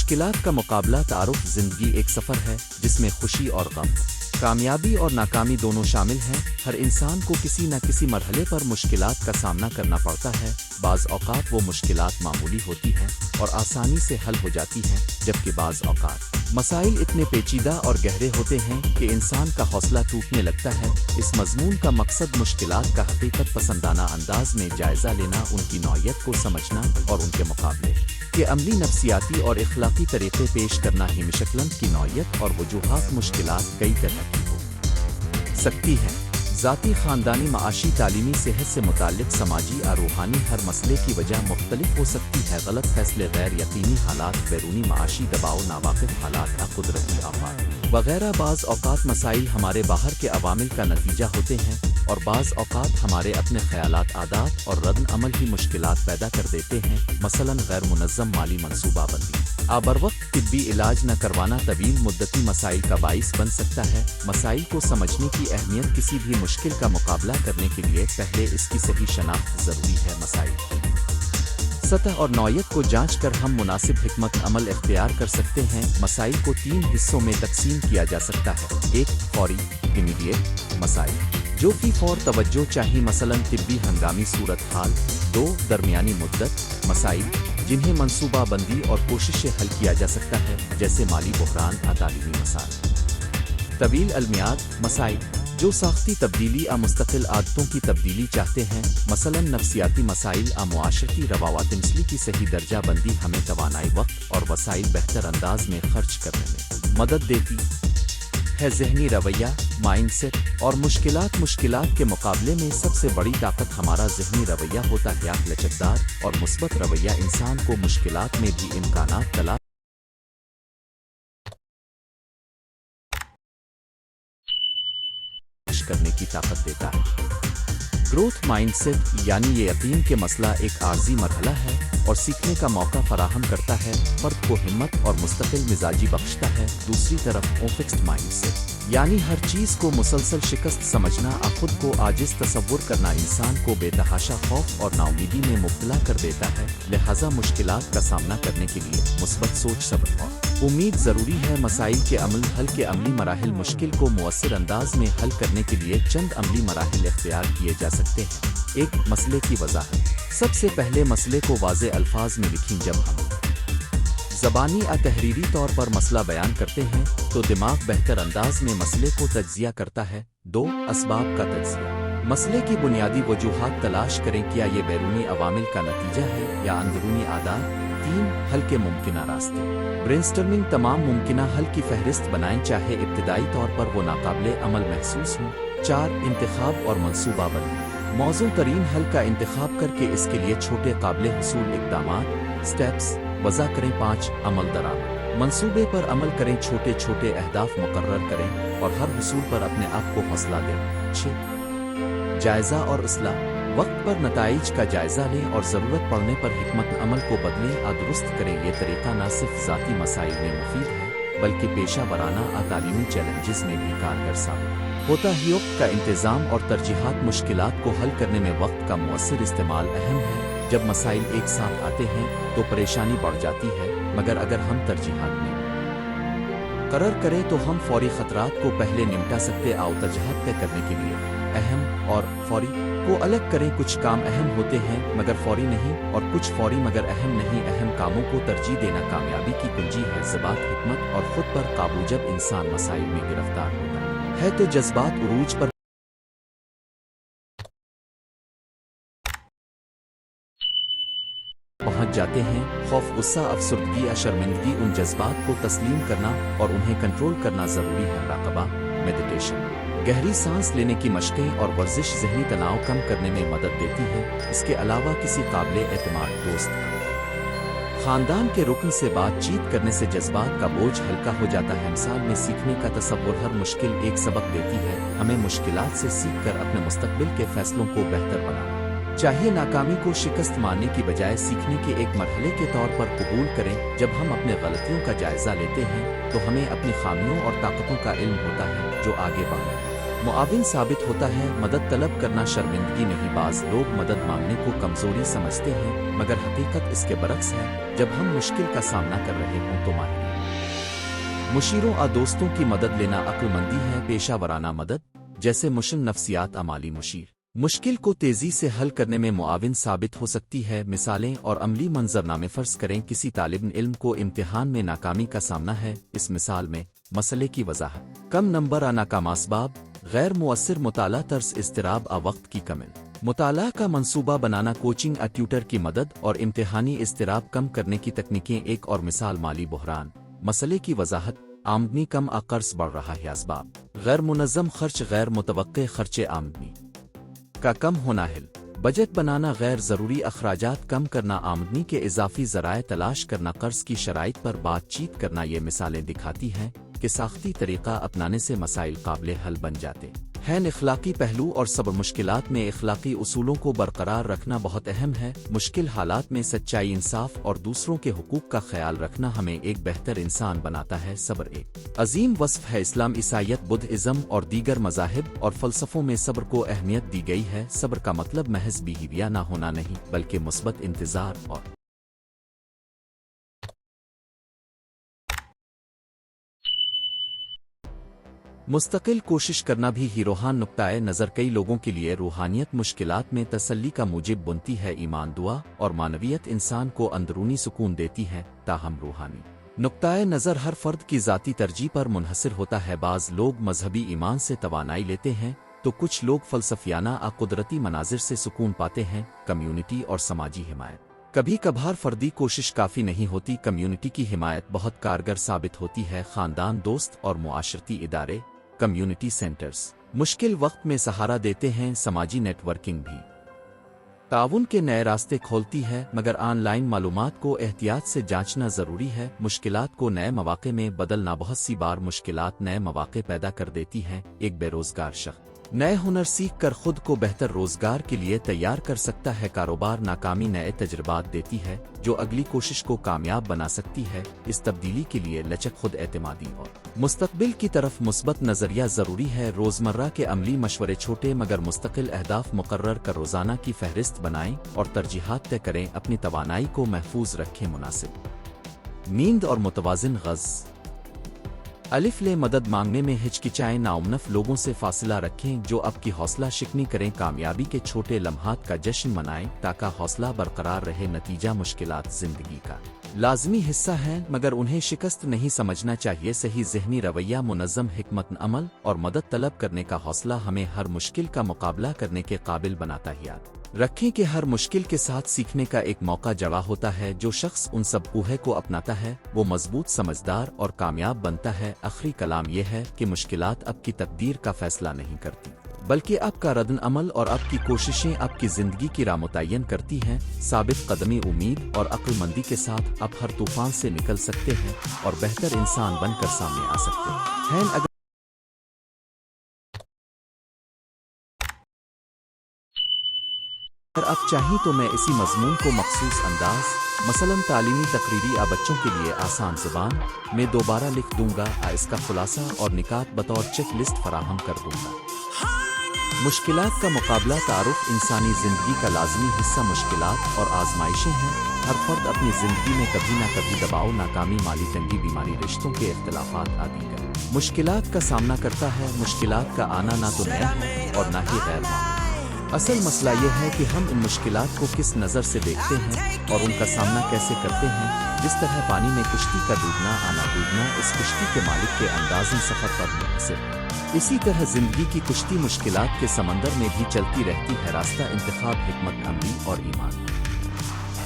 मुश्किलात का मुकाबला तारुफ ज़िंदगी एक सफ़र है जिसमें खुशी और गम, कामयाबी और नाकामी दोनों शामिल हैं। हर इंसान को किसी न किसी मरहले पर मुश्किलात का सामना करना पड़ता है। बाज़ औक़ात वो मुश्किलात मामूली होती हैं और आसानी से हल हो जाती हैं, जबकि बाज़ औक़ात मसाइल इतने पेचीदा और गहरे होते हैं कि इंसान का हौसला टूटने लगता है। इस मज़मून का मकसद मुश्किलात का हकीकत पसंदाना अंदाज में जायज़ा लेना, उनकी नौइयत को समझना और उनके मुकाबले के अमली नफ्सियाती और इखलाकी तरीक़े पेश करना ही मुश्किलात की नौइयत और वजूहात। मुश्किलात कई तरह की हो सकती हैं, ज़ाती, ख़ानदानी, माशी, तालीमी, सेहत से मुताल्लिक़, समाजी या रूहानी। हर मसले की वजह मुख्तलिफ हो सकती है। गलत फैसले, गैर यकीनी हालात, बैरूनी माशी दबाव, नावाकिफ़ हालात या कुदरती आफात वगैरह। बाज़ औक़ात मसाइल हमारे बाहर के अवामिल का नतीजा होते हैं और बाज़ औक़ात हमारे अपने ख़यालात, आदात और रद्द अमल ही मुश्किलात पैदा कर देते हैं। मसलन गैर मुनज़्ज़म माली मनसूबाबंदी, बरवक्त तिब्बी इलाज न करवाना तवील मुद्दती मसाइल का बाइस बन सकता है। मसाइल को समझने की अहमियत। किसी भी मुश्किल का मुकाबला करने के लिए पहले इसकी सही शनाख्त ज़रूरी है। मसाइल सतह और नौइयत को जांच कर हम मुनासिब हिकमत अमल इख्तियार कर सकते हैं। मसाइल को 3 हिस्सों में तकसीम किया जा सकता है। 1 फौरी इमीडिएट मसाइल, जो कि फ़ौर तवज्जो चाहिए, मसलन तिब्बी हंगामी सूरत हाल। 2 दरमियानी मुद्दत मसाइल, जिन्हें मनसूबा बंदी और कोशिश से हल किया जा सकता है, जैसे माली बहरान, तालीमी मसाइल। तवील अलमियाद मसाइल, जो साख्ती तब्दीली या मुस्तकिल आदतों की तब्दीली चाहते हैं, मसलन नफ्सियाती मसाइल या मुआशरती रवावत। मिसली की सही दर्जा बंदी हमें तवानाई, वक्त और वसाइल बेहतर अंदाज में खर्च करने में मदद देती है। ज़हनी रवैया माइंडसेट और मुश्किलात के मुकाबले में सबसे बड़ी ताकत हमारा ज़हनी रवैया होता है। लचकदार और मुस्बत रवैया इंसान को मुश्किलात में भी इम्कानात तलाश करने की ताकत देता है। ग्रोथ माइंडसेट यानी ये यकीन के मसला एक आर्जी मरहला है और सीखने का मौका फराहम करता है, फर्द को हिम्मत और मुस्तकिल मिजाजी बख्शता है। दूसरी तरफ फिक्स्ड माइंडसेट यानी हर चीज़ को मुसलसल शिकस्त समझना, खुद को आजिज़ तसव्वुर करना इंसान को बेतहाशा खौफ और नाउमीदी में मुब्तला कर देता है। लिहाजा मुश्किलात का सामना करने के लिए मुस्बत सोच, सब्र और उम्मीद ज़रूरी है। मसाइल के हल के अमली मराहिल, मुश्किल को मुअस्सिर अंदाज में हल करने के लिए चंद अमली मराहिल इख्तियार किए जा सकते हैं। 1 मसले की वज़ाहत। सबसे पहले मसले को वाज़े अल्फाज में लिखें। जब हम ज़बानी या तहरीरी तौर पर मसला बयान करते हैं तो दिमाग बेहतर अंदाज में मसले को तज्ज़िया करता है। 2 असबाब का तज्ज़िया। मसले की बुनियादी वजूहात तलाश करें, क्या ये बैरूनी अवामिल का नतीजा है या अंदरूनी आदात। 3 हल के मुमकिना रास्ते। ब्रेनस्टॉर्मिंग, तमाम मुमकिना हल की फहरिस्त बनाएं, चाहे इब्तिदाई तौर पर वो नाकाबिले अमल महसूस हों। 4 इंतखाब और मनसूबा बंदी। मौजू तरीन हल का इंतखाब करके इसके लिए छोटे काबिल हुसूल इक़दामात स्टेप्स वज़ा करें। 5 अमल दरामद। मंसूबे पर अमल करें, छोटे छोटे अहदाफ मुकर्रर करें और हर हुसूल पर अपने आप को हौसला दें। 6 जायज़ा और इस्लाह। वक्त पर नताइज का जायज़ा लें और ज़रूरत पड़ने पर हिकमत अमल को बदलें या दुरुस्त करें। ये तरीक़ा न सिर्फ ज़ाती मसाइल में मुफीद है बल्कि पेशा वराना और तालीमी चैलेंजेस में भी कारगर साबित होता है। वक्त का इंतज़ाम और तरजीहात। मुश्किलात को हल करने में वक्त का मुअस्सिर इस्तेमाल अहम है। जब मसाइल एक साथ आते हैं तो परेशानी बढ़ जाती है, मगर अगर हम तरजीहात में करर करें तो हम फौरी ख़तरात को पहले निपटा सकते। आओ तरजीहात तय करने के लिए अहम और फौरी को अलग करें। कुछ काम अहम होते हैं मगर फौरी नहीं, और कुछ फौरी मगर अहम नहीं। अहम कामों को तरजीह देना कामयाबी की कुंजी है। ज़बात, हिकमत और खुद पर काबू। जब इंसान मसाइल में गिरफ्तार होता है तो जज्बात उरूज पर पहुंच जाते हैं। खौफ, गुस्सा, अफसुर्दगी या शर्मिंदगी, उन जज्बात को तस्लीम करना और उन्हें कंट्रोल करना ज़रूरी है। मुराक़बा, मेडिटेशन, गहरी सांस लेने की मशक़ें और वर्जिश ज़हनी तनाव कम करने में मदद देती है। इसके अलावा किसी काबिल एतमाद दोस्त, ख़ानदान के रुकन से बातचीत करने से जज्बात का बोझ हल्का हो जाता है। मिसाल में सीखने का तसव्वुर। हर मुश्किल एक सबक देती है। हमें मुश्किलात से सीख कर अपने मुस्तक़बिल के फ़ैसलों को बेहतर बनाना चाहिए। नाकामी को शिकस्त मानने की बजाय सीखने के एक मरहले के तौर पर कबूल करें। जब हम अपने गलतियों का जायज़ा लेते हैं तो हमें अपनी खामियों और ताकतों का इल्म होता है जो आगे बढ़ने मुआविन साबित होता है। मदद तलब करना शर्मिंदगी नहीं। बाज़ लोग मदद मांगने को कमज़ोरी समझते हैं, मगर हकीकत इसके बरक्स है। जब हम मुश्किल का सामना कर रहे हों तो माहिर मुशीरों आ दोस्तों की मदद लेना अक्लमंदी है। पेशा वराना मदद, जैसे मुशन नफ्सियात अमाली मुशीर, मुश्किल को तेज़ी से हल करने में मुआविन साबित हो सकती है। मिसालें और अमली मंजरनामे। फ़र्ज़ करें किसी तालिब इल्म को इम्तिहान में नाकामी का सामना है। इस मिसाल में मसले की वजाहत, कम नंबर आ नाकाम असबाब, गैर मुअस्सिर मुताला तर्स इज़्तिराब आ वक्त की कमी, मुताला का मंसूबा बनाना, कोचिंग आ ट्यूटर की मदद और इम्तिहानी इज़्तिराब कम करने की तकनीकें। एक और मिसाल माली बहरान, मसले की वजाहत, आमदनी कम आ कर्ज बढ़ रहा है। असबाब, गैर मुनज़्ज़म खर्च, गैर मुतवक्के खर्चे, आमदनी का कम होना है। बजट बनाना, गैर ज़रूरी अखराजात कम करना, आमदनी के इजाफी ज़राए तलाश करना, कर्ज की शराइत पर बातचीत करना। ये मिसालें दिखाती हैं कि साख्ती तरीक़ा अपनाने से मसाइल काबिल हल बन जाते हैं। इखलाकी पहलू और सब्र, मुश्किलात में इखलाकी उसूलों को बरकरार रखना बहुत अहम है। मुश्किल हालात में सच्चाई, इंसाफ और दूसरों के हुकूक का ख्याल रखना हमें एक बेहतर इंसान बनाता है। सब्र एक अजीम वस्फ है। इस्लाम, ईसाइयत, बुद्धिज़्म और दीगर मज़ाहिब और फ़लसफ़ों में सब्र को अहमियत दी गई है। सब्र का मतलब महज बिहेविया ना होना नहीं, बल्कि मुस्बत इंतज़ार और मुस्तकिल कोशिश करना भी ही रूहान नुक्ताए नज़र। कई लोगों के लिए रूहानियत मुश्किलात में तसल्ली का मूजिब बनती है। ईमान, दुआ और मानवियत इंसान को अंदरूनी सुकून देती है। ताहम रूहानी नुक्ताए नज़र हर फ़र्द की ज़ाती तरजीह पर मुनहसर होता है। बाज़ लोग मजहबी ईमान से तवानाई लेते हैं, तो कुछ लोग फ़लसफ़ियाना आ कुदरती मनाजिर से सुकून पाते हैं। कम्यूनिटी और समाजी हिमायत, कभी कभार फर्दी कोशिश काफ़ी नहीं होती। कम्यूनिटी की हिमायत बहुत कारगर साबित होती है। ख़ानदान, दोस्त और मुआशरती इदारे, कम्युनिटी सेंटर्स, मुश्किल वक्त में सहारा देते हैं। समाजी नेटवर्किंग भी ताउन के नए रास्ते खोलती है, मगर ऑनलाइन मालूमात को एहतियात से जांचना ज़रूरी है। मुश्किलात को नए मौक़े में बदलना, बहुत सी बार मुश्किलात नए मौक़े पैदा कर देती हैं। एक बेरोज़गार शख्स नए हुनर सीख कर खुद को बेहतर रोज़गार के लिए तैयार कर सकता है। कारोबार नाकामी नए तजुर्बात देती है, जो अगली कोशिश को कामयाब बना सकती है। इस तब्दीली के लिए लचक, खुद एतमादी और मुस्तकबिल की तरफ मुस्बत नज़रिया ज़रूरी है। रोज़मर्रा के अमली मशवरे, छोटे मगर मुस्तकिल अहदाफ मुकर्रर कर रोज़ाना की फहरिस्त बनाएं और तरजीहात तय करें। अपनी तवानाई को महफूज रखें। मुनासिब नींद और मुतवाज़िन ग़ज़ा। अलिफ ले, मदद मांगने में हिचकिचाएं। नाउमनफ लोगों से फासिला रखें जो आपकी हौसला शिकनी करें। कामयाबी के छोटे लम्हात का जश्न मनाएं ताकि हौसला बरकरार रहे। नतीजा, मुश्किलात ज़िंदगी का लाज़मी हिस्सा है, मगर उन्हें शिकस्त नहीं समझना चाहिए। सही ज़हनी रवैया, मुनज़्ज़म हिकमत अमल और मदद तलब करने का हौसला हमें हर मुश्किल का मुकाबला करने के काबिल बनाता है। याद रखें कि हर मुश्किल के साथ सीखने का एक मौका जड़ा होता है। जो शख्स उन सब ऊहे को अपनाता है वो मजबूत, समझदार और कामयाब बनता है। आखिरी कलाम यह है कि मुश्किलात आपकी तकदीर का फैसला नहीं करती, बल्कि आपका रद्द अमल और आपकी कोशिशें आपकी ज़िंदगी की राह मुतय्यन करती हैं। साबित कदमी, उम्मीद और अक्लमंदी के साथ आप हर तूफान से निकल सकते हैं और बेहतर इंसान बनकर सामने आ सकते हैं। अगर आप चाहें तो मैं इसी मजमून को मखसूस अंदाज, मसलन तालीमी तकरीरी आ बच्चों के लिए आसान ज़ुबान में दोबारा लिख दूंगा। इसका खुलासा और निकात बतौर चेक लिस्ट फराहम कर दूंगा। मुश्किलात का मुकाबला, तारुफ इंसानी ज़िंदगी का लाज़मी हिस्सा। मुश्किलात और आजमाइशें हैं। हर फर्द अपनी ज़िंदगी में कभी ना कभी दबाव, नाकामी, माली तंगी, बीमारी, रिश्तों के इख्तिलाफात आदि कर मुश्किलात का सामना करता है। मुश्किलात का आना ना तो नया है और ना ही गैर मामूली। असल मसला यह है कि हम इन मुश्किलात को किस नज़र से देखते हैं और उनका सामना कैसे करते हैं। जिस तरह पानी में कुश्ती का डूबना, आना, डूबना इस कुश्ती के मालिक के अंदाज़न सफ़र पर मुनहसर है, इसी तरह ज़िंदगी की कुश्ती मुश्किलात के समंदर में भी चलती रहती है। रास्ता इंतखाब, हिकमत अमली और ईमान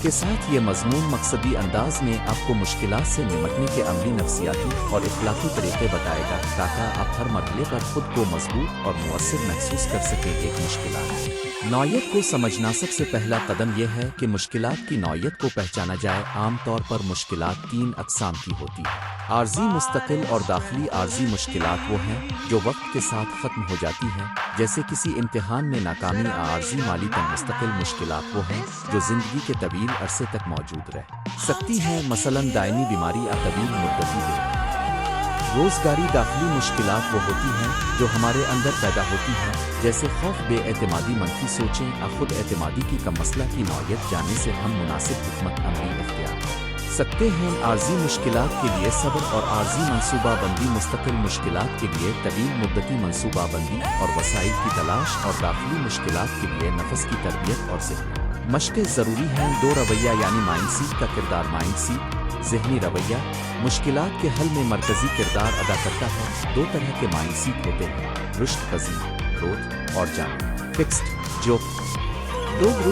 के साथ ये मजमून मकसदी अंदाज में आपको मुश्किलात से निमटने के अमली, नफ्सियाती और इखलाकी तरीक़े बताएगा, ताकि आप हर मरहले पर खुद को मजबूत और मुअस्सिर महसूस कर सकें। एक मुश्किलात नौयत को समझना, सबसे पहला कदम यह है कि मुश्किलात की नौयत को पहचाना जाए। आम तौर पर मुश्किलात 3 अक़साम की होती है: आर्जी, मुस्तकिल और दाखिली। आर्जी मुश्किलात वो हैं जो वक्त के साथ ख़त्म हो जाती हैं, जैसे किसी इम्तिहान में नाकामी। आर्जी माली तन। मुस्तकिल मुश्किलात वो हैं जो ज़िंदगी के तवील अरसे तक मौजूद रह सकती हैं, मसलन दायमी बीमारी या तवील मुद्दती रोजगारी दाखिली मुश्किलात वो होती हैं जो हमारे अंदर पैदा होती हैं, जैसे खौफ, बेएतमादी, मनफी सोचें या खुद एतमादी की कम मसला की नौयत जाने से हम मुनासिब हिकमत अमली इख्तियार सकते हैं। आर्जी मुश्किलात के लिए सब्र और आर्जी मनसूबाबंदी, मुस्तकिल मुश्किलात के लिए तवील मुद्दती मनसूबाबंदी और वसाइल की तलाश, और दाखिली मुश्किलात के लिए नफस की तरबियत और ज़हनी मशक़ें ज़रूरी हैं। दो रवैया यानी माइंडसेट का किरदार। माइंडसेट ज़हनी रवैया मुश्किलात के हल में मरकज़ी किरदार अदा करता है। दो तरह के माइंडसेट होते हैं, रुश्द पज़ीर, ग्रोथ, और जाम फिक्स्ड जो लोग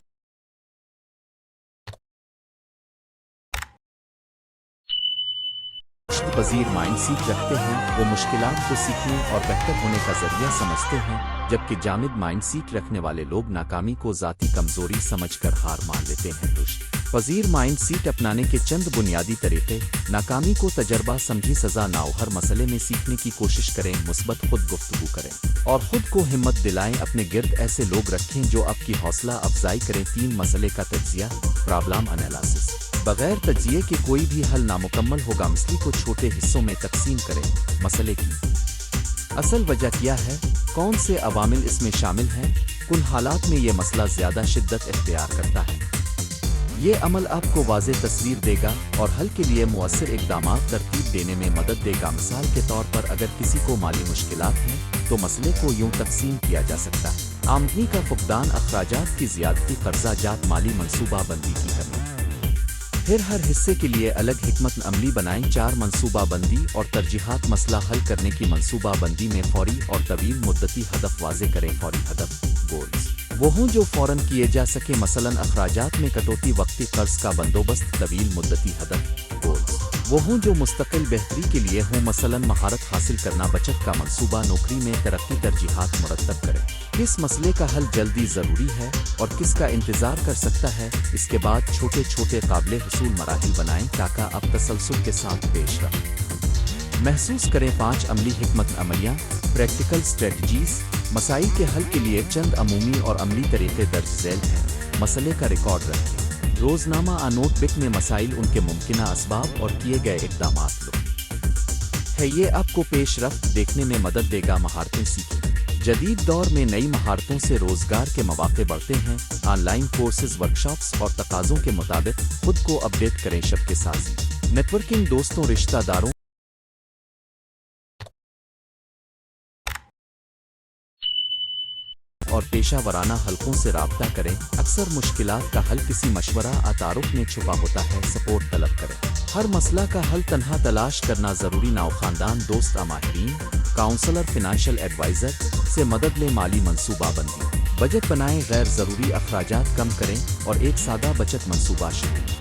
पज़ीर माइंडसेट रखते हैं, वो मुश्किलात को सीखने और बेहतर होने का जरिया समझते हैं, जबकि जामिद माइंडसेट रखने वाले लोग नाकामी को ज़ाती कमज़ोरी समझकर हार मान लेते हैं। रुश्द पज़ीर माइंडसेट अपनाने के चंद बुनियादी तरीके: नाकामी को तजर्बा समझी सज़ा नाओ, हर मसले में सीखने की कोशिश करें, मुस्बत खुद गुफ्तगू करें और ख़ुद को हिम्मत दिलाएं। अपने गिर्द ऐसे लोग रखें जो आपकी हौसला अफजाई करें। 3 मसले का तज्जिया, प्रॉब्लम एनालिसिस। बगैर तज्जिए के कोई भी हल नामुकम्मल होगा। मसले को छोटे हिस्सों में तकसीम करें। मसले की असल वजह क्या है, कौन से अवामिल इसमें शामिल हैं, कुन हालात में ये मसला ज़्यादा शिद्दत इख्तियार करता है। ये अमल आपको वाज़ेह तस्वीर देगा और हल के लिए मुअस्सिर इक़दामात तरतीब देने में मदद देगा। मिसाल के तौर पर अगर किसी को माली मुश्किलात हैं तो मसले को यूँ तकसीम किया जा सकता है: आमदनी का फुक़दान, अखराजात की ज़ियादती, कर्जा जात, माली मनसूबाबंदी की कमी। फिर हर हिस्से के लिए अलग हिकमत अमली बनाएं। 4 मनसूबाबंदी और तरजीहात। मसला हल करने की मनसूबाबंदी में फ़ौरी और तवील मुद्दती हदफ वाज़े करें। फ़ौरी हदफ गोल्स वो हों जो फ़ौरन किए जा सके, मसलन अखराजात में कटौती, वक्ती कर्ज का बंदोबस्त। तवील मुद्दती हदफ गोल्स वो हों जो मुस्तकिल बेहतरी के लिए हों, मसलन महारत हासिल करना, बचत का मंसूबा, नौकरी में तरक्की। तरजीहात मुरतब करें, किस मसले का हल जल्दी ज़रूरी है और किसका इंतज़ार कर सकता है। इसके बाद छोटे छोटे काबिल हुसूल मराहिल बनाएं ताकि आप तसलसल के साथ पेश रहें। महसूस करें 5 अमली हिकमत अमलियाँ, प्रैक्टिकल स्ट्रेटजीज़। मसाइल के हल के लिए चंद अमूमी और अमली तरीक़े दर्ज झैल हैं। मसले का रिकॉर्ड रखें। रोज़नामा आ नोटबुक में मसाइल, उनके मुमकिन असबाब और किए गए इक़दामात लो है। ये आपको पेशरफ्त देखने में मदद देगा। महारतें सीखें। जदीद दौर में नई महारतों से रोज़गार के मौक़े बढ़ते हैं। ऑनलाइन कोर्सेज, वर्कशॉप्स और तकाज़ों के मुताबिक खुद को अपडेट करें। शबके साज़ी, नेटवर्किंग, दोस्तों, रिश्तेदारों और पेशा वराना हलकों से राब्ता करें। अक्सर मुश्किलात का हल किसी मशवरा या तारुफ में छुपा होता है। सपोर्ट तलब करें। हर मसला का हल तन्हा तलाश करना ज़रूरी ना हो। ख़ानदान, दोस्त, माहिरीन, काउंसलर, फिनेंशियल एडवाइज़र से मदद लें। माली मनसूबाबंदी, बजट बनाएं, गैर ज़रूरी अखराजात कम करें और एक सादा बचत मनसूबा शुरू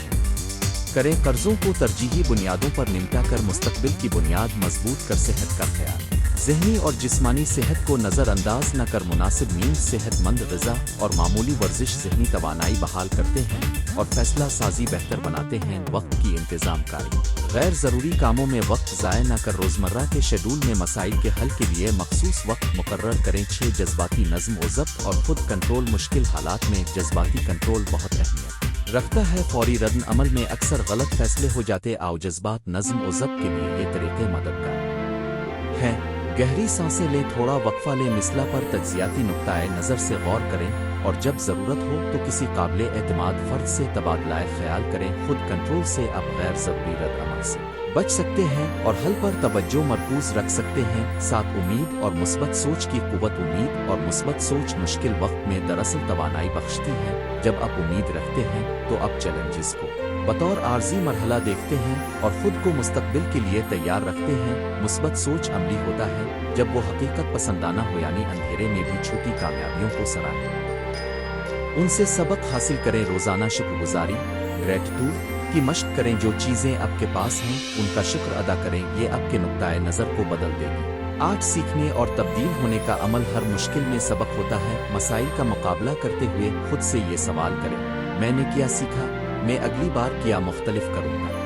करें। कर्ज़ों को तरजीही बुनियादों पर निमटा कर मुस्तकबिल की बुनियाद मजबूत कर। सेहत का ख्याल, ज़हनी और जिस्मानी सेहत को नज़रअंदाज न कर मुनासिब नींद, सेहतमंद ग़िज़ा और मामूली वर्जिश ज़हनी तवानाई बहाल करते हैं और फैसला साजी बेहतर बनाते हैं। वक्त की इंतज़ाम कारी, गैर ज़रूरी कामों में वक्त ज़ाय न कर रोज़मर्रा के शेड्यूल में मसाइल के हल के लिए मखसूस वक्त मुकर्रर करें। 6 जज्बाती नज़्म व ज़ब्त और ख़ुद कंट्रोल, मुश्किल हालात में जज्बाती कंट्रोल बहुत अहमियत रखता है। फौरी रद्द अमल में अक्सर गलत फैसले हो जाते। आओ जज्बात, नज़्म व ज़ब्त के लिए ये तरीक़े मददगार हैं। गहरी सांसें लें, थोड़ा वक्फा लें, मिसला पर तज्जियाती नुक्ताए नज़र से गौर करें और जब ज़रूरत हो तो किसी काबिल एतमाद फ़र्द से तबादला ख्याल करें। खुद कंट्रोल से आप गैर ज़रूरी रद्द अमल से बच सकते हैं और हल पर तवज्जो मरकूज़ रख सकते हैं। साथ उम्मीद और मुस्बत सोच की कुव्वत। उम्मीद और मुस्बत सोच मुश्किल वक्त में दरअसल तवानाई बख्शती है। जब आप उम्मीद रखते हैं तो आप चैलेंजेस को बतौर आर्जी मरहला देखते हैं और ख़ुद को मुस्तकबिल के लिए तैयार रखते हैं। मुस्बत सोच अमली होता है जब वो हकीकत पसंदाना हो, यानी अंधेरे में भी छोटी कामयाबियों को सराहें, उनसे सबक हासिल करें। रोज़ाना शुक्रगुजारी, ग्रेटिट्यूड की मशक करें। जो चीज़ें आपके पास हैं उनका शुक्र अदा करें। ये आपके नुक्ताए नज़र को बदल देगी। आज सीखने और तब्दील होने का अमल हर मुश्किल में सबक होता है। मसाइल का मुकाबला करते हुए खुद से ये सवाल करें, मैंने क्या सीखा, मैं अगली बार क्या मुख्तलिफ करूँगा।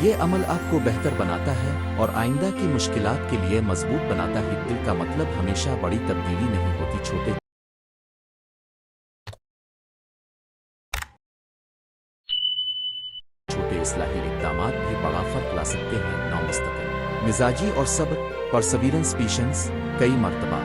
ये अमल आपको बेहतर बनाता है और आइंदा की मुश्किलात के लिए मजबूत बनाता है। दिल का मतलब हमेशा बड़ी तब्दीली नहीं होती, छोटे छोटे इस्लाही इक़दामात भी बड़ा फ़र्क ला सकते हैं। नौ मुस्तक़िल मिजाजी और सब्र, परसवीरेंस पेशेंस, कई मर्तबा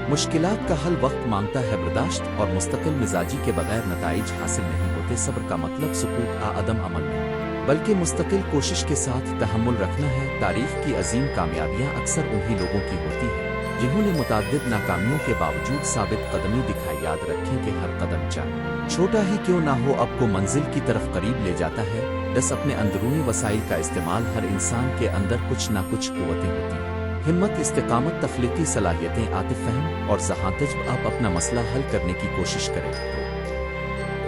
मुश्किलात का हल वक्त मांगता है, बर्दाश्त और मुस्तकिल मिजाजी के बगैर नताइज हासिल नहीं होते। सब्र का मतलब सुकूत आदम अमल नहीं, बल्कि मुस्तकिल कोशिश के साथ तहम्मुल रखना है। तारीख की अजीम कामयाबियां अक्सर उन्हीं लोगों की होती हैं जिन्होंने मुतअद्दिद नाकामियों के बावजूद साबित कदमी दिखाई। याद रखें कि हर कदम चाहे छोटा ही क्यों ना हो आपको मंजिल की तरफ करीब ले जाता है। 10 अपने अंदरूनी वसाइल का इस्तेमाल, हर इंसान के अंदर कुछ ना कुछ कुव्वतें होती हैं। हिम्मत, इस्तिकामत, तख्लीकी सलाहियतें, आतिफ फहम और जहां जब आप अपना मसला हल करने की कोशिश करें तो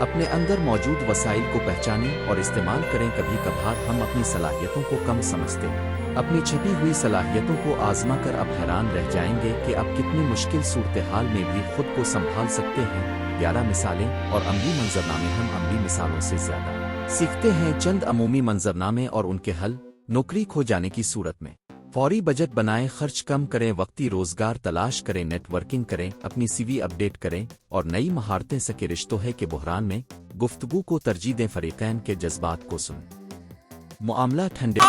अपने अंदर मौजूद वसाइल को पहचानें और इस्तेमाल करें। कभी कभार हम अपनी सलाहियतों को कम समझते हैं। अपनी छिपी हुई सलाहियतों को आजमा कर आप हैरान रह जाएंगे कि आप कितनी मुश्किल सूरत हाल में भी खुद को संभाल सकते हैं। 11 मिसालें और अमली मंजरनामे। हम अमली मिसालों से ज्यादा सीखते हैं चंद अमूमी मंजरनामे और उनके हल। नौकरी खो जाने की सूरत में फौरी बजट बनाएं, खर्च कम करें, वक्ती रोजगार तलाश करें, नेटवर्किंग करें, अपनी सीवी अपडेट करें और नई महारतें सके। रिश्तों है कि बहरान में गुफ्तगू को तरजीह दें, फरीकैन के जज्बात को सुन, मुआमला ठंडे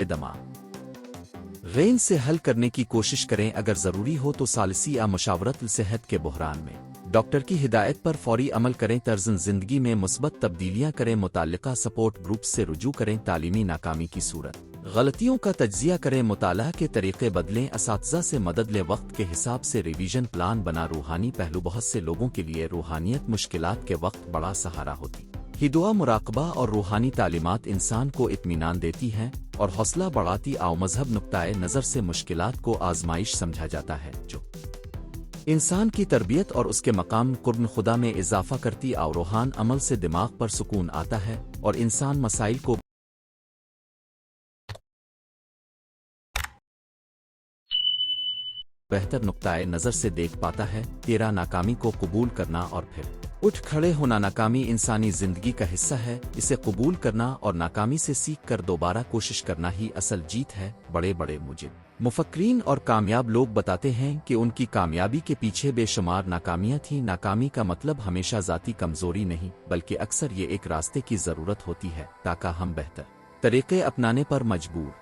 दमा रेंज से हल करने की कोशिश करें। अगर जरूरी हो तो सालिसी या मुशावरत सेहत के बहरान में डॉक्टर की हिदायत पर फौरी अमल करें। तर्ज़ जिंदगी में मुस्बत तब्दीलियां करें, मुताल्लिका सपोर्ट ग्रुप से रुजू करें। तालीमी नाकामी की सूरत गलतियों का तज्जिया करें, मुताला के तरीके बदलें, असातिज़ा से मदद लें, वक्त के हिसाब से रिवीजन प्लान बना। रूहानी पहलू, बहुत से लोगों के लिए रूहानियत मुश्किलात के वक्त बड़ा सहारा होती ही। दुआ, मुराकबा और रूहानी तालीमात इंसान को इत्मीनान देती हैं और हौसला बढ़ाती। आओ मजहब नुक्ताए नज़र से मुश्किलात को आजमाइश समझा जाता है जो इंसान की तरबियत और उसके मकाम कुर्ब खुदा में इजाफा करती। आओ रूहान अमल से दिमाग पर सुकून आता है और इंसान मसाइल को बेहतर नुक्ताए नज़र से देख पाता है। 13 नाकामी को कबूल करना और फिर उठ खड़े होना। नाकामी इंसानी जिंदगी का हिस्सा है, इसे कबूल करना और नाकामी से सीख कर दोबारा कोशिश करना ही असल जीत है। बड़े बड़े मुफक्रीन और कामयाब लोग बताते हैं कि उनकी कामयाबी के पीछे बेशुमार नाकामियां थीं। नाकामी का मतलब हमेशा ज़ाती कमजोरी नहीं, बल्कि अक्सर ये एक रास्ते की ज़रूरत होती है ताकि हम बेहतर तरीके अपनाने पर मजबूर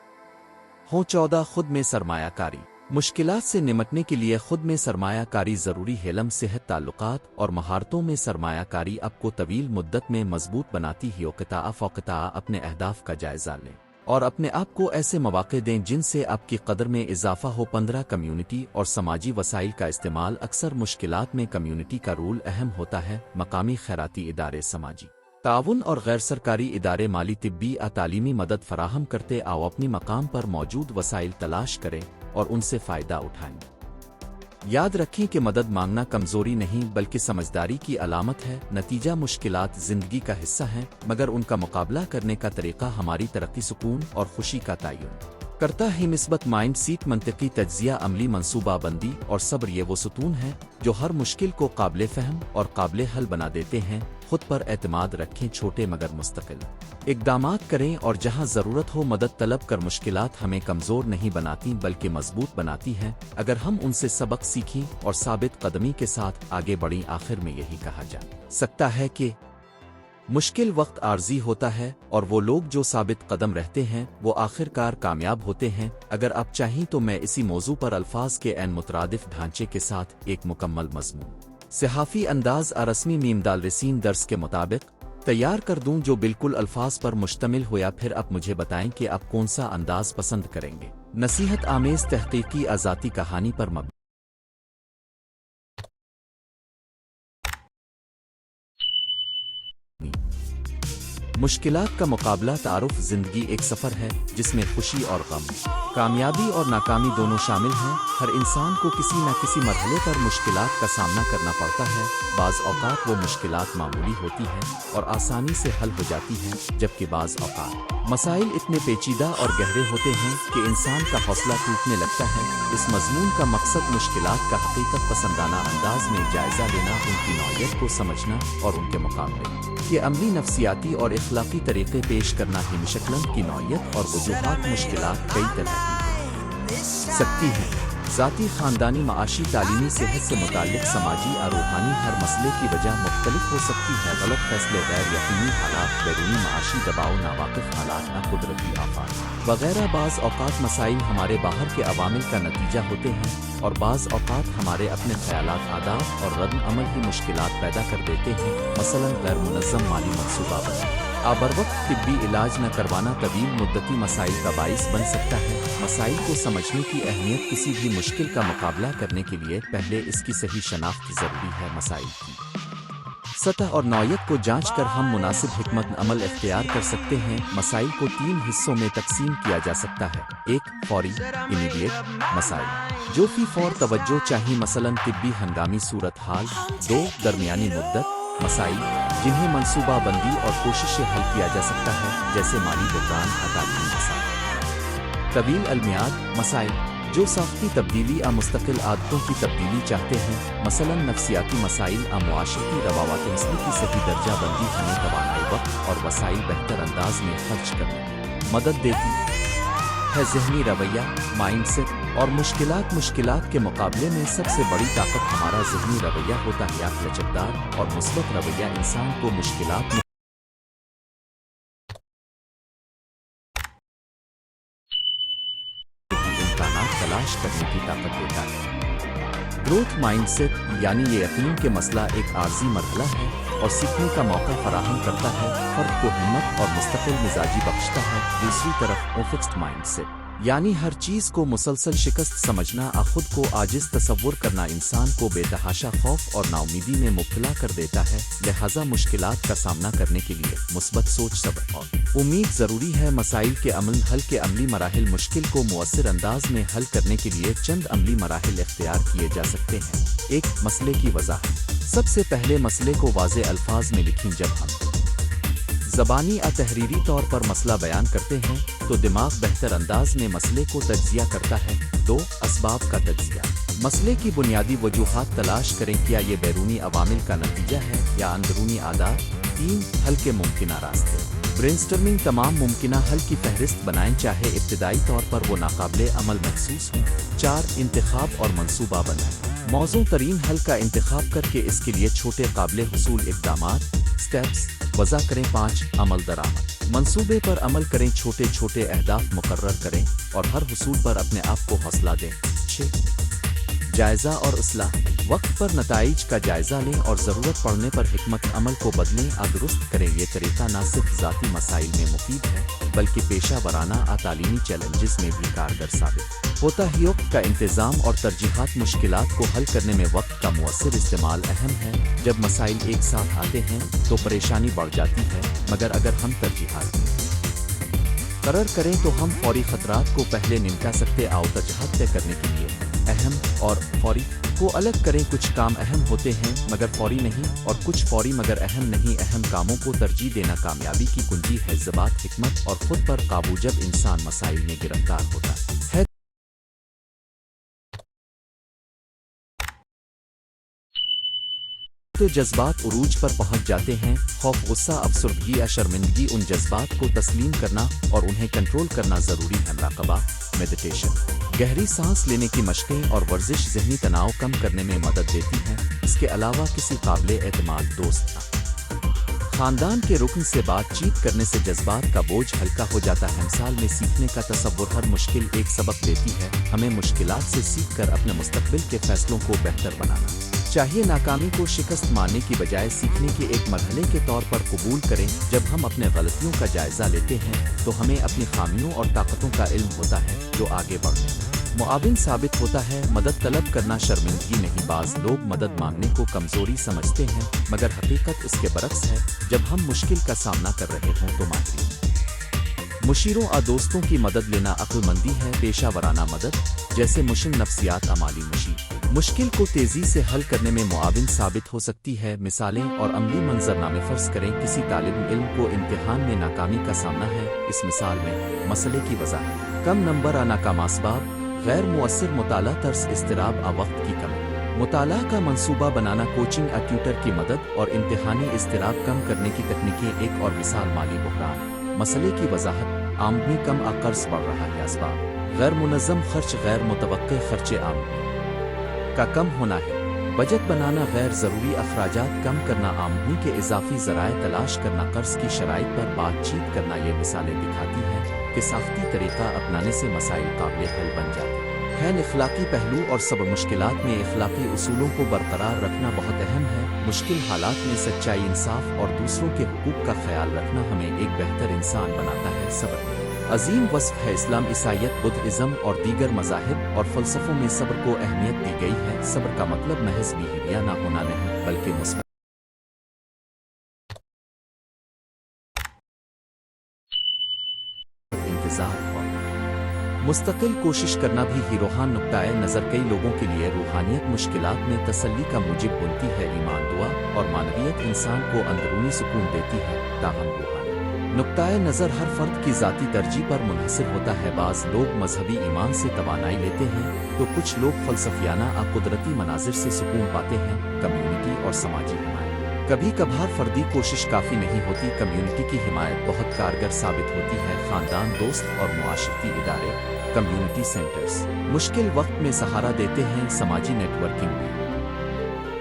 हों। 14 खुद में सरमायाकारी। मुश्किलात से निमटने के लिए खुद में सरमायाकारी ज़रूरी है। इल्म, सेहत, ताल्लुकात और महारतों में सरमायाकारी आपको तवील मुद्दत में मजबूत बनाती है। क़िताअ फ़क़िताअ अपने अहदाफ का जायज़ा लें और अपने आप को ऐसे मौक़े दें जिनसे आपकी कदर में इजाफा हो। 15 कम्युनिटी और समाजी वसाइल का इस्तेमाल। अक्सर मुश्किलात में कम्युनिटी का रोल अहम होता है। मकामी खैराती इदारे, समाजी ताउन और गैर सरकारी इदारे माली, तिब्बी या तालीमी मदद फराहम करते। आओ अपनी मकाम पर मौजूद वसाइल तलाश करें और उनसे फ़ायदा उठाएं। याद रखें कि मदद मांगना कमज़ोरी नहीं बल्कि समझदारी की अलामत है। नतीजा, मुश्किलात ज़िंदगी का हिस्सा हैं, मगर उनका मुकाबला करने का तरीका हमारी तरक्की, सुकून और खुशी का तयन करता है। मिस्बत माइंड सीट, मंतकी तज्जिया, अमली मंसूबाबंदी और सब्र ये वो सुतून हैं जो हर मुश्किल को काबिल फ़हम और काबिल हल बना देते हैं। खुद पर एतमाद रखें, छोटे मगर मुस्तकिल इक़दामात करें और जहां ज़रूरत हो मदद तलब कर। मुश्किलात हमें कमज़ोर नहीं बनाती बल्कि मजबूत बनाती हैं अगर हम उनसे सबक सीखें और साबित कदमी के साथ आगे बढ़ें। आखिर में यही कहा जा सकता है कि मुश्किल वक्त आर्जी होता है और वो लोग जो साबित कदम रहते हैं वो आखिरकार कामयाब होते हैं। अगर आप चाहें तो मैं इसी मौजू पर अल्फाज के एन मुतरादिफ ढांचे के साथ एक मुकम्मल मज़मून सहाफ़ी अंदाज रस्मी मीमदाल रसीन दर्स के मुताबिक तैयार कर दूं जो बिल्कुल अल्फाज पर मुश्तमिल हो। या फिर आप मुझे बताएं कि आप कौन सा अंदाज पसंद करेंगे। नसीहत आमेज़ तहकीकी आज़ाती कहानी पर मबनी। मुश्किलात का मुकाबला। तारुफ, ज़िंदगी एक सफ़र है जिसमें खुशी और गम, कामयाबी और नाकामी दोनों शामिल हैं। हर इंसान को किसी न किसी मरहले पर मुश्किलात का सामना करना पड़ता है। बाज़ औक़ात वो मुश्किलात मामूली होती हैं और आसानी से हल हो जाती हैं, जबकि बाज़ औक़ात मसाइल इतने पेचीदा और गहरे होते हैं कि इंसान का हौसला टूटने लगता है। इस मज़मून का मकसद मुश्किलात का हकीकत पसंदाना अंदाज में जायज़ा लेना, उनकी नौइयत को समझना और उनके मुकाबले ये अमली, नफ्सियाती और इखलाकी तरीक़े पेश करना है। मुश्किलात की नौइयत और वजूहात। मुश्किलात कई तरह की हो सकती हैं। ذاتی خاندانی معاشی تعلیمی صحت سے متعلق سماجی اور روحانی ہر مسئلے کی وجہ مختلف ہو سکتی ہے۔ غلط فیصلے، غیر یقینی حالات، بیرونی معاشی دباؤ، ناواقف حالات، قدرتی آفات وغیرہ۔ بعض اوقات مسائل ہمارے باہر کے عوامل کا نتیجہ ہوتے ہیں اور بعض اوقات ہمارے اپنے خیالات، عادات اور رد عمل ہی مشکلات پیدا کر دیتے ہیں۔ مثلاً غیر منظم مالی منصوبہ بندی، بروقت طبی علاج نہ کروانا طویل مدتی مسائل کا باعث بن سکتا ہے۔ مسائل کو سمجھنے کی اہمیت: کسی بھی مشکل کا مقابلہ کرنے کے لیے پہلے اس کی صحیح شناخت ضروری ہے۔ مسائل کی سطح اور نوعیت کو جانچ کر ہم مناسب حکمت عمل اختیار کر سکتے ہیں۔ مسائل کو 3 حصوں میں تقسیم کیا جا سکتا ہے: 1 فوری امیڈیٹ مسائل جو فی فور توجہ چاہیے، مثلاً طبی ہنگامی صورتحال۔ 2 درمیانی مدت مسائل جنہیں منصوبہ بندی اور کوشش سے حل کیا جا سکتا ہے، جیسے مالی بحران، تعلیمی مسائل۔ طویل المیعاد مسائل جو سختی تبدیلی اور مستقل عادتوں کی تبدیلی چاہتے ہیں، مثلاً نفسیاتی مسائل اور معاشرتی روابط۔ مسئلے کی صحیح درجہ بندی ہمیں توانائی، وقت اور وسائل بہتر انداز میں خرچ کرنے میں مدد دیتی ہے۔ ذہنی رویہ مائنڈ سیٹ اور مشکلات کے مقابلے میں سب سے بڑی طاقت ہمارا ذہنی رویہ ہوتا ہے۔ لچکدار اور مثبت رویہ انسان کو مشکلات میں امکانات تلاش کرنے کی طاقت دیتا ہے۔ گروتھ مائنڈ سیٹ یعنی یہ یقین کہ مسئلہ ایک عارضی مرحلہ ہے اور سیکھنے کا موقع فراہم کرتا ہے، فرد کو ہمت اور مستقل مزاجی بخشتا ہے۔ دوسری طرف فکسڈ مائنڈ سیٹ یعنی ہر چیز کو مسلسل شکست سمجھنا اور خود کو عاجز تصور کرنا انسان کو بے تحاشا خوف اور ناامیدی میں مبتلا کر دیتا ہے۔ لہٰذا مشکلات کا سامنا کرنے کے لیے مثبت سوچ، صبر اور امید ضروری ہے۔ مسائل کے حل کے عملی مراحل: مشکل کو مؤثر انداز میں حل کرنے کے لیے چند عملی مراحل اختیار کیے جا سکتے ہیں۔ 1 مسئلے کی وضاحت: سب سے پہلے مسئلے کو واضح الفاظ میں لکھیں۔ جب ہم زبانی یا تحریری طور پر مسئلہ بیان کرتے ہیں تو دماغ بہتر انداز میں مسئلے کو تجزیہ کرتا ہے۔ 2 اسباب کا تجزیہ: مسئلے کی بنیادی وجوہات تلاش کریں، کیا یہ بیرونی عوامل کا نتیجہ ہے یا اندرونی عادات۔ 3 حل کے ممکنہ راستے: برین تمام ممکنہ حل کی فہرست بنائیں، چاہے ابتدائی طور پر وہ ناقابل عمل محسوس ہوں۔ 4 انتخاب اور منصوبہ بنائیں، موزوں ترین حل کا انتخاب کر کے اس کے لیے چھوٹے قابل حصول اقدامات سٹیپس وضع کریں۔ 5 عمل درآمد: منصوبے پر عمل کریں، چھوٹے اہداف مقرر کریں اور ہر حصول پر اپنے آپ کو حوصلہ دیں۔ 6 جائزہ اور اصلاح: وقت پر نتائج کا جائزہ لیں اور ضرورت پڑنے پر حکمت عمل کو بدلیں اور درست کریں۔ یہ طریقہ نہ صرف ذاتی مسائل میں مفید ہے بلکہ پیشہ ورانہ اور تعلیمی چیلنجز میں بھی کارگر ثابت ہوتا ہے۔ وقت کا انتظام اور ترجیحات: مشکلات کو حل کرنے میں وقت کا مؤثر استعمال اہم ہے۔ جب مسائل ایک ساتھ آتے ہیں تو پریشانی بڑھ جاتی ہے، مگر اگر ہم ترجیحات قرار کریں تو ہم فوری خطرات کو پہلے نمٹا سکتے۔ ترجیحات طے کرنے کے لیے اہم اور فوری کو الگ کریں۔ کچھ کام اہم ہوتے ہیں مگر فوری نہیں، اور کچھ فوری مگر اہم نہیں۔ اہم کاموں کو ترجیح دینا کامیابی کی کنجی ہے۔ ضبط، حکمت اور خود پر قابو: جب انسان مسائل میں گرفتار ہوتا ہے تو جذبات عروج پر پہنچ جاتے ہیں۔ خوف، غصہ، افسردگی یا شرمندگی، ان جذبات کو تسلیم کرنا اور انہیں کنٹرول کرنا ضروری ہے۔ مراقبہ، میڈیٹیشن، گہری سانس لینے کی مشقیں اور ورزش ذہنی تناؤ کم کرنے میں مدد دیتی ہیں۔ اس کے علاوہ کسی قابل اعتماد دوست یا خاندان کے رکن سے بات چیت کرنے سے جذبات کا بوجھ ہلکا ہو جاتا ہے۔ مثال میں سیکھنے کا تصور: ہر مشکل ایک سبق دیتی ہے، ہمیں مشکلات سے سیکھ کر اپنے مستقبل کے فیصلوں کو بہتر بنانا چاہیے۔ ناکامی کو شکست ماننے کی بجائے سیکھنے کے ایک مرحلے کے طور پر قبول کریں۔ جب ہم اپنے غلطیوں کا جائزہ لیتے ہیں تو ہمیں اپنی خامیوں اور طاقتوں کا علم ہوتا ہے، جو آگے بڑھنے میں معاون ثابت ہوتا ہے۔ مدد طلب کرنا شرمندگی نہیں: بعض لوگ مدد مانگنے کو کمزوری سمجھتے ہیں، مگر حقیقت اس کے برعکس ہے۔ جب ہم مشکل کا سامنا کر رہے ہوں تو ماہرین، مشیروں اور دوستوں کی مدد لینا عقل مندی ہے۔ پیشہ ورانہ مدد جیسے مشن نفسیات عمالی مشیر مشکل کو تیزی سے حل کرنے میں معاون ثابت ہو سکتی ہے۔ مثالیں اور عملی منظرنامے: فرض کریں کسی طالب علم کو امتحان میں ناکامی کا سامنا ہے۔ اس مثال میں مسئلے کی وضاحت: کم نمبر اور ناکام اسباب، غیر مؤثر مطالعہ، طرز اضطراب اور وقت کی کمی۔ مطالعہ کا منصوبہ بنانا، کوچنگ اور ٹیوٹر کی مدد اور امتحانی اضطراب کم کرنے کی تکنیکیں۔ ایک اور مثال مالی بحران، مسئلے کی وضاحت: آمدنی کم اور قرض بڑھ رہا ہے۔ اسباب: غیر منظم خرچ غیر متوقع خرچے آمدنی کا کم ہونا ہے۔ بجٹ بنانا، غیر ضروری اخراجات کم کرنا، آمدنی کے اضافی ذرائع تلاش کرنا، قرض کی شرائط پر بات چیت کرنا۔ یہ مثالیں دکھاتی ہیں کہ ساختی طریقہ اپنانے سے مسائل قابل حل بن جاتے ہیں۔ اخلاقی پہلو اور صبر، مشکلات میں اخلاقی اصولوں کو برقرار رکھنا بہت اہم ہے۔ مشکل حالات میں سچائی، انصاف اور دوسروں کے حقوق کا خیال رکھنا ہمیں ایک بہتر انسان بناتا ہے۔ صبر عظیم وصف ہے۔ اسلام، عیسائیت، بدھ ازم اور دیگر مذاہب اور فلسفوں میں صبر کو اہمیت دی گئی ہے۔ صبر کا مطلب محض بیہویہ نہ ہونا نہیں، بلکہ مثبت انتظار اور مستقل کوشش کرنا بھی ہی روحان نقطۂ نظر کئی لوگوں کے لیے روحانیت مشکلات میں تسلی کا موجب بنتی ہے۔ ایمان، دعا اور معنویت انسان کو اندرونی سکون دیتی ہے، تاہم روحانی نقطۂ نظر ہر فرد کی ذاتی ترجیح پر منحصر ہوتا ہے۔ بعض لوگ مذہبی ایمان سے توانائی لیتے ہیں تو کچھ لوگ فلسفیانہ قدرتی مناظر سے سکون پاتے ہیں۔ کمیونٹی اور سماجی حمایت، کبھی کبھار فردی کوشش کافی نہیں ہوتی، کمیونٹی کی حمایت بہت کارگر ثابت ہوتی ہے۔ خاندان، دوست اور معاشرتی ادارے، کمیونٹی سینٹرز مشکل وقت میں سہارا دیتے ہیں۔ سماجی نیٹ ورکنگ بھی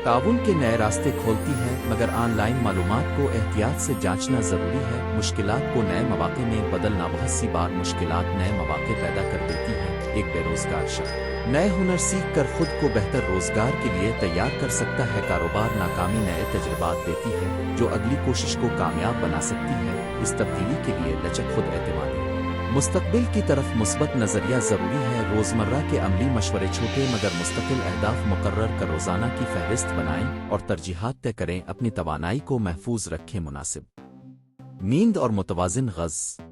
تعاون کے نئے راستے کھولتی ہے، مگر آن لائن معلومات کو احتیاط سے جانچنا ضروری ہے۔ مشکلات کو نئے مواقع میں بدلنا، بہت سی بار مشکلات نئے مواقع پیدا کر دیتی ہیں۔ ایک بے روزگار شخص نئے ہنر سیکھ کر خود کو بہتر روزگار کے لیے تیار کر سکتا ہے۔ کاروبار ناکامی نئے تجربات دیتی ہے جو اگلی کوشش کو کامیاب بنا سکتی ہے۔ اس تبدیلی کے لیے لچک، خود اعتمادی، مستقبل کی طرف مثبت نظریہ ضروری ہے۔ روزمرہ کے عملی مشورے، چھوٹے مگر مستقل اہداف مقرر کر روزانہ کی فہرست بنائیں اور ترجیحات طے کریں۔ اپنی توانائی کو محفوظ رکھیں۔ مناسب نیند اور متوازن غذا۔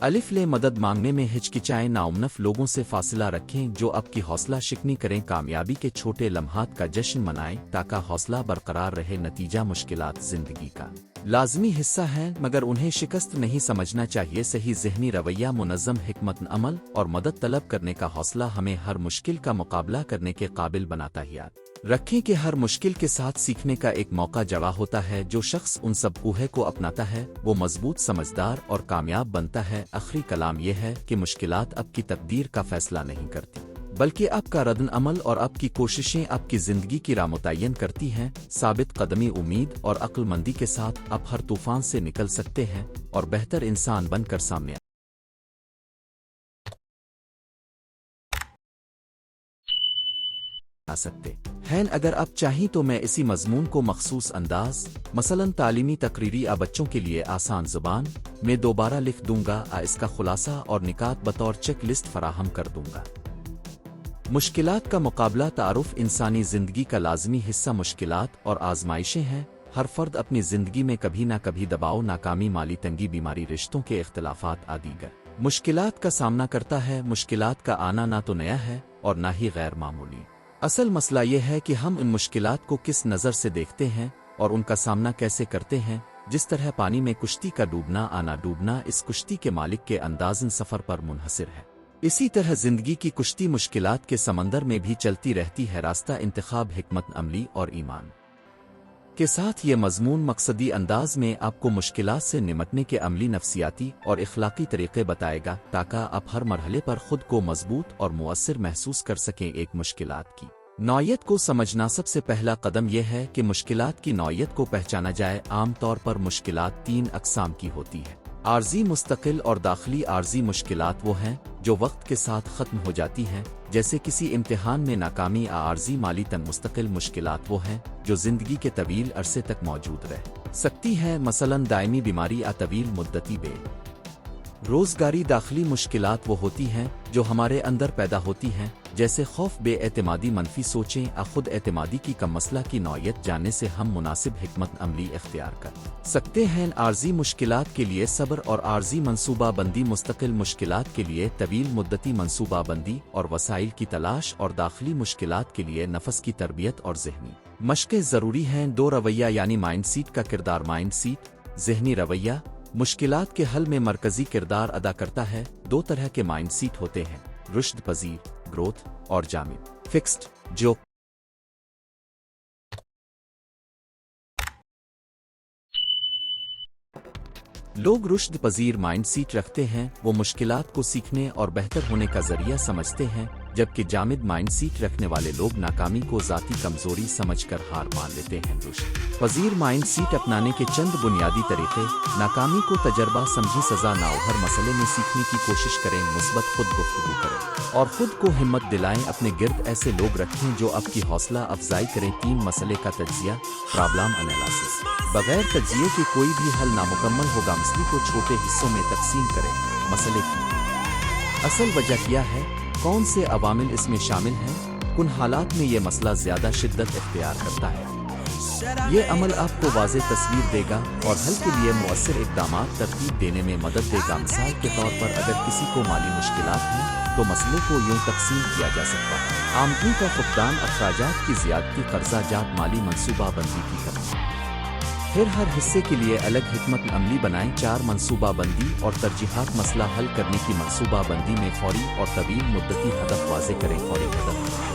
الف لے، مدد مانگنے میں ہچکچائیں، ناامنف لوگوں سے فاصلہ رکھیں جو آپ کی حوصلہ شکنی کریں۔ کامیابی کے چھوٹے لمحات کا جشن منائیں تاکہ حوصلہ برقرار رہے۔ نتیجہ، مشکلات زندگی کا لازمی حصہ ہیں مگر انہیں شکست نہیں سمجھنا چاہیے۔ صحیح ذہنی رویہ، منظم حکمت عمل اور مدد طلب کرنے کا حوصلہ ہمیں ہر مشکل کا مقابلہ کرنے کے قابل بناتا ہے۔ یاد رکھیں کہ ہر مشکل کے ساتھ سیکھنے کا ایک موقع جڑا ہوتا ہے۔ جو شخص ان سب کوہے کو اپناتا ہے وہ مضبوط، سمجھدار اور کامیاب بنتا ہے۔ آخری کلام یہ ہے کہ مشکلات آپ کی تقدیر کا فیصلہ نہیں کرتی، بلکہ آپ کا ردن عمل اور آپ کی کوششیں آپ کی زندگی کی راہ متعین کرتی ہیں۔ ثابت قدمی، امید اور عقل مندی کے ساتھ آپ ہر طوفان سے نکل سکتے ہیں اور بہتر انسان بن کر سامنے آ سکتے ہیں۔ اگر آپ چاہیں تو میں اسی مضمون کو مخصوص انداز، مثلاً تعلیمی تقریری بچوں کے لیے آسان زبان میں دوبارہ لکھ دوں گا۔ اس کا خلاصہ اور نکات بطور چیک لسٹ فراہم کر دوں گا۔ مشکلات کا مقابلہ، تعارف، انسانی زندگی کا لازمی حصہ مشکلات اور آزمائشیں ہیں۔ ہر فرد اپنی زندگی میں کبھی نہ کبھی دباؤ، ناکامی، مالی تنگی، بیماری، رشتوں کے اختلافات دیگر مشکلات کا سامنا کرتا ہے۔ مشکلات کا آنا نہ تو نیا ہے اور نہ ہی غیر معمولی۔ اصل مسئلہ یہ ہے کہ ہم ان مشکلات کو کس نظر سے دیکھتے ہیں اور ان کا سامنا کیسے کرتے ہیں۔ جس طرح پانی میں کشتی کا ڈوبنا آنا ڈوبنا اس کشتی کے مالک کے اندازن سفر پر منحصر ہے، اسی طرح زندگی کی کشتی مشکلات کے سمندر میں بھی چلتی رہتی ہے۔ راستہ انتخاب، حکمت عملی اور ایمان کے ساتھ یہ مضمون مقصدی انداز میں آپ کو مشکلات سے نمٹنے کے عملی، نفسیاتی اور اخلاقی طریقے بتائے گا تاکہ آپ ہر مرحلے پر خود کو مضبوط اور مؤثر محسوس کر سکیں۔ ایک، مشکلات کی نوعیت کو سمجھنا۔ سب سے پہلا قدم یہ ہے کہ مشکلات کی نوعیت کو پہچانا جائے۔ عام طور پر مشکلات تین اقسام کی ہوتی ہے: عارضی، مستقل اور داخلی۔ عارضی مشکلات وہ ہیں جو وقت کے ساتھ ختم ہو جاتی ہیں، جیسے کسی امتحان میں ناکامی۔ عارضی مالی تنگ۔ مستقل مشکلات وہ ہیں جو زندگی کے طویل عرصے تک موجود رہ سکتی ہیں، مثلاً دائمی بیماری، طویل مدتی بے روزگاری۔ داخلی مشکلات وہ ہوتی ہیں جو ہمارے اندر پیدا ہوتی ہیں، جیسے خوف، بے اعتمادی، منفی سوچیں۔ خود اعتمادی کی کم۔ مسئلہ کی نوعیت جاننے سے ہم مناسب حکمت عملی اختیار کر سکتے ہیں۔ عارضی مشکلات کے لیے صبر اور عارضی منصوبہ بندی۔ مستقل مشکلات کے لیے طویل مدتی منصوبہ بندی اور وسائل کی تلاش، اور داخلی مشکلات کے لیے نفس کی تربیت اور ذہنی مشقیں ضروری ہیں۔ دو، رویہ یعنی مائنڈ سیٹ کا کردار۔ مائنڈ سیٹ، ذہنی رویہ، مشکلات کے حل میں مرکزی کردار ادا کرتا ہے۔ دو طرح کے مائنڈ سیٹ ہوتے ہیں: رشد پذیر، گروتھ، اور جامد، فکسڈ، جو लोग रुश्द पजीर माइंड सीट रखते हैं, वो मुश्किलात को सीखने और बेहतर होने का जरिया समझते हैं, जबकि जामिद माइंड सीट रखने वाले लोग नाकामी को ज़ाती कमजोरी समझकर हार मान लेते हैं। रुश्द पजीर माइंड सीट अपनाने के चंद बुनियादी तरीके: नाकामी को तजर्बा समझी सजा ना हो, हर मसले में सीखने की कोशिश करें, मुस्बत खुद गुफ्तगू करें और खुद को हिम्मत दिलाएं, अपने गिर्द ऐसे लोग रखें जो आपकी हौसला अफजाई करें। 3 मसले का तज्जिया, प्रॉब्लम एनालिसिस। बगैर तज्जिए के कोई भी हल नामुकम्मल होगा। मसले को छोटे हिस्सों में तकसीम करें। मसले की असल वजह क्या है, कौन से अवामिल इसमें शामिल हैं, कुन हालात में ये मसला ज़्यादा शिद्दत इख्तियार करता है। ये अमल आपको वाज़ेह तस्वीर देगा और हल के लिए मुअस्सर इक़दामात तरतीब देने में मदद देगा। मिसाल के तौर पर अगर किसी को माली मुश्किलात हैं तो मसले को यूं तकसीम किया जा सकता है: आमदनी का फुकदान, अखराजात की ज़ियादती, कर्जा जात, माली मनसूबा बंदी की कमी। फिर हर हिस्से के लिए अलग हिकमत अमली बनाएं। 4 मनसूबा बंदी और तरजीहात। मसला हल करने की मनसूबा बंदी में फौरी और तवील मुद्दती हदफ वाज़ेह करें। फौरी हदफ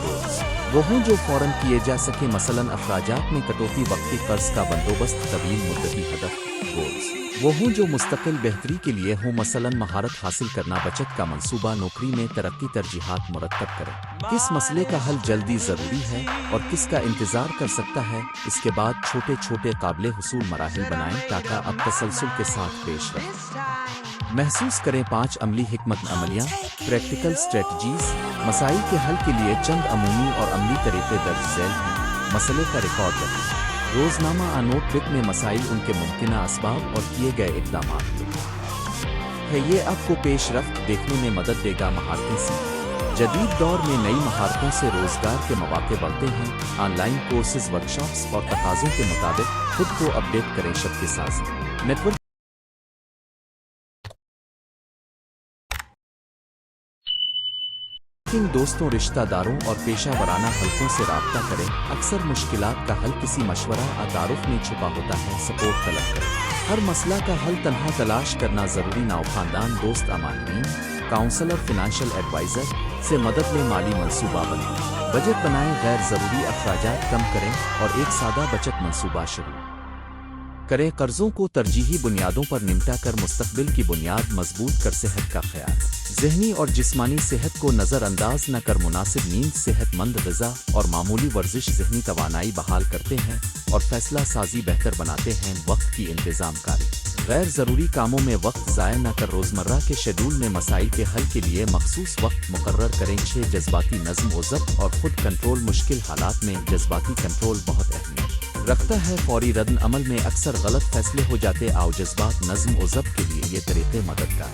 वो हों जो फ़ौरन किए जा सके, मसलन अखराजात में कटौती, वक्ती कर्ज का बंदोबस्त। तवील मुद्दती हदफ गोल्स वो हों जो मुस्तकिल बेहतरी के लिए हों, मसलन महारत हासिल करना, बचत का मंसूबा, नौकरी में तरक्की। तरजीहात मुरतब करें, किस मसले का हल जल्दी ज़रूरी है और किसका इंतज़ार कर सकता है। इसके बाद छोटे छोटे काबिल हुसूल मराहिल बनाएं ताकि अब तसलसल के साथ पेश रखें। महसूस करें 5 अमली हिकमत अमलियाँ, प्रैक्टिकल स्ट्रेटजीज। मसाइल के हल के लिए चंद अमूमी और अमली तरीके दर्ज झैल हैं। मसले का रिकॉर्ड रखें। रोज़नामा नोटबुक में मसाइल, उनके मुमकिना असबाब और किए गए इक़दामात है। ये आपको पेशरफ्त देखने में मदद देगा। महारतें सीखें। जदीद दौर में नई महारतों से रोज़गार के मौके बढ़ते हैं। ऑनलाइन कोर्सेज, वर्कशॉप्स और तकाज़ों के मुताबिक खुद को अपडेट करें। शब्द साज़ी नेटवर्क दोस्तों, रिश्तेदारों और पेशा वराना हलकों से राब्ता करें। अक्सर मुश्किलात का हल किसी मशवरा या तारुफ में छुपा होता है। सपोर्ट तलब करें। हर मसला का हल तन्हा तलाश करना ज़रूरी ना हो। खानदान, दोस्त, अमाहिरीन, काउंसलर, फिनेंशियल एडवाइज़र से मदद लें। माली मनसूबा बनाएं, बजट बनाएं, गैर ज़रूरी अखराजात कम करें और एक सादा बचत मनसूबा शुरू करें। कर्ज़ों को तरजीही बुनियादों पर निपटा कर मुस्तक़बिल की बुनियाद मजबूत कर। सेहत का ख्याल, ज़हनी और जिस्मानी सेहत को नज़रअंदाज न कर मुनासिब नींद, सेहतमंद ग़िज़ा और मामूली वर्जिश ज़हनी तवानाई बहाल करते हैं और फ़ैसला साजी बेहतर बनाते हैं। वक्त की इंतज़ाम कारी, गैर ज़रूरी कामों में वक्त ज़ाया न कर रोज़मर्रा के शेड्यूल में मसाइल के हल के लिए मखसूस वक्त मुकर्रर करें। 6 जज्बाती नज़्म व ज़ब्त और ख़ुद कंट्रोल। मुश्किल हालात में जज्बाती कंट्रोल बहुत अहमियत रखता है। फौरी रद्द अमल में अक्सर गलत फैसले हो जाते। आओ जज्बात नज़्म व ज़ब्त के लिए ये तरीक़े मददगार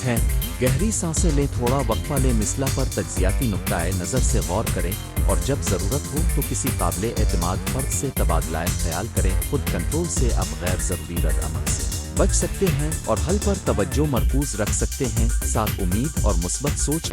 हैं। गहरी सांसें लें, थोड़ा वक्फा लें, मिसला पर तज्जियाती नुक्ताए नज़र से गौर करें और जब ज़रूरत हो तो किसी काबिल एतमाद फ़र्द से तबादला ख्याल करें। खुद कंट्रोल से आप गैर ज़रूरी रद्द अमल से बच सकते हैं और हल पर तवज्जो मरकूज़ रख सकते हैं। साथ उम्मीद और मुस्बत सोच